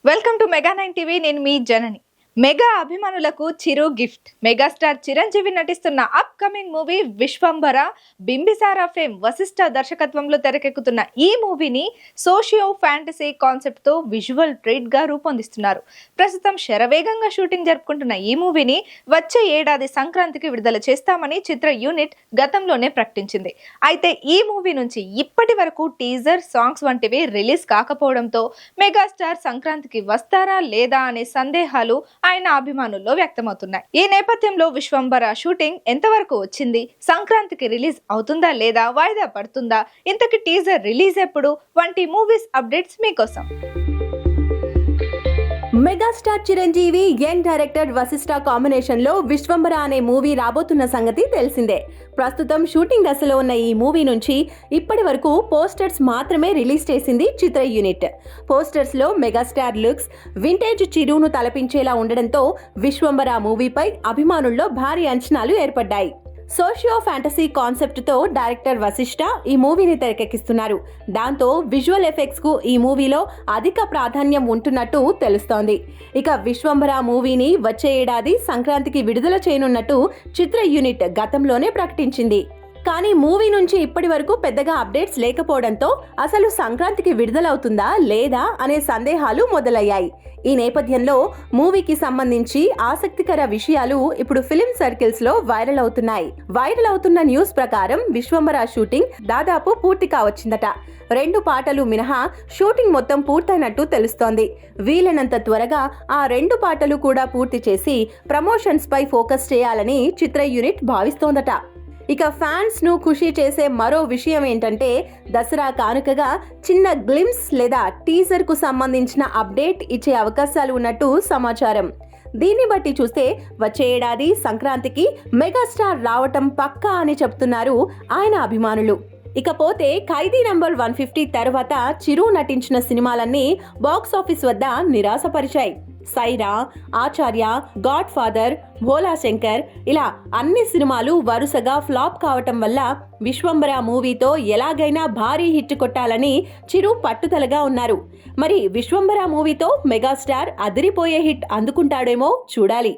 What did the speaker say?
Welcome to mega 9 TV. నేను మీ జనని. Mega అభిమానులకు చిరు gift. Megastar Chiranjeevi నటిస్తున్న upcoming movie Vishwambhara Bimbisara fame Vashishta దర్శకత్వంలో తెరకెక్కుతున్న ఈ మూవీని సోషియో ఫ్యాంటసీ కాన్సెప్ట్ తో విజువల్ ట్రీట్ గా రూపొందిస్తున్నారు. ప్రస్తుతం శరవేగంగా షూటింగ్ జరుపుకుంటున్న ఈ మూవీని వచ్చే ఏడాది సంక్రాంతికి విడుదల చేస్తామని చిత్ర యూనిట్ గతంలోనే ప్రకటించింది. అయితే ఈ మూవీ నుంచి ఇప్పటి వరకు టీజర్, సాంగ్స్ వంటివి రిలీజ్ కాకపోవడంతో మెగాస్టార్ సంక్రాంతికి వస్తారా లేదా అనే సందేహాలు ఆయన అభిమానుల్లో వ్యక్తమవుతున్నాయి. ఈ నేపథ్యంలో విశ్వంబర షూటింగ్ ఎంతవరకు వచ్చింది, సంక్రాంతికి రిలీజ్ అవుతుందా లేదా, వాయిదా పడుతుందా, ఇంతకి టీజర్ రిలీజ్ ఎప్పుడు వంటి మూవీస్ అప్డేట్స్ మీకోసం. Megastar Chiranjeevi young director Vashishta combination లో విశ్వంబర అనే మూవీ రాబోతున్న సంగతి తెలిసిందే. ప్రస్తుతం షూటింగ్ దశలో ఉన్న ఈ మూవీ నుంచి ఇప్పటి వరకు పోస్టర్స్ మాత్రమే రిలీజ్ చేసింది చిత్ర యూనిట్. పోస్టర్స్ లో మెగాస్టార్ లుక్స్ వింటేజ్ చిరును తలపించేలా ఉండడంతో విశ్వంబర మూవీపై అభిమానుల్లో భారీ అంచనాలు ఏర్పడ్డాయి. సోషియో ఫ్యాంటసీ కాన్సెప్ట్ తో డైరెక్టర్ వశిష్ఠ ఈ మూవీని తెరకెక్కిస్తున్నారు. దాంతో విజువల్ ఎఫెక్ట్స్ కు ఈ మూవీలో అధిక ప్రాధాన్యం ఉంటున్నట్టు తెలుస్తోంది. ఇక విశ్వంబర మూవీని వచ్చే ఏడాది సంక్రాంతికి విడుదల చేయనున్నట్టు చిత్ర యూనిట్ గతంలోనే ప్రకటించింది. కానీ మూవీ నుంచి ఇప్పటి వరకు పెద్దగా అప్డేట్స్ లేకపోవడంతో అసలు సంక్రాంతికి విడుదలవుతుందా లేదా అనే సందేహాలు మొదలయ్యాయి. ఈ నేపథ్యంలో మూవీకి సంబంధించి ఆసక్తికర విషయాలు ఇప్పుడు ఫిలిం సర్కిల్స్ లో వైరల్ అవుతున్నాయి. వైరల్ అవుతున్న న్యూస్ ప్రకారం విశ్వంబర షూటింగ్ దాదాపు పూర్తి కావచ్చిందట. 2 పాటలు మినహా షూటింగ్ మొత్తం పూర్తయినట్టు తెలుస్తోంది. వీలైనంత త్వరగా ఆ 2 పాటలు కూడా పూర్తి చేసి ప్రమోషన్స్ పై ఫోకస్ చేయాలని చిత్ర యూనిట్ భావిస్తోందట. ఇక ఫ్యాన్స్ ను ఖుషి చేసే మరో విషయం ఏంటంటే దసరా కానుకగా చిన్న గ్లిమ్స్ లేదా టీజర్ కు సంబంధించిన అప్డేట్ ఇచ్చే అవకాశాలు ఉన్నట్టు సమాచారం. దీన్ని బట్టి చూస్తే వచ్చే ఏడాది సంక్రాంతికి మెగాస్టార్ రావటం పక్కా అని చెప్తున్నారు ఆయన అభిమానులు. ఇకపోతే ఖైదీ నంబర్ 150 తర్వాత చిరు నటించిన సినిమాలన్నీ బాక్స్ ఆఫీస్ వద్ద నిరాశపరిచాయి. సైరా, ఆచార్య, గాడ్ ఫాదర్, భోలా శంకర్ ఇలా అన్ని సినిమాలు వరుసగా ఫ్లాప్ కావటం వల్ల విశ్వంబర మూవీతో ఎలాగైనా భారీ హిట్ కొట్టాలని చిరు పట్టుదలగా ఉన్నారు. మరి విశ్వంబర మూవీతో మెగాస్టార్ అదిరిపోయే హిట్ అందుకుంటాడేమో చూడాలి.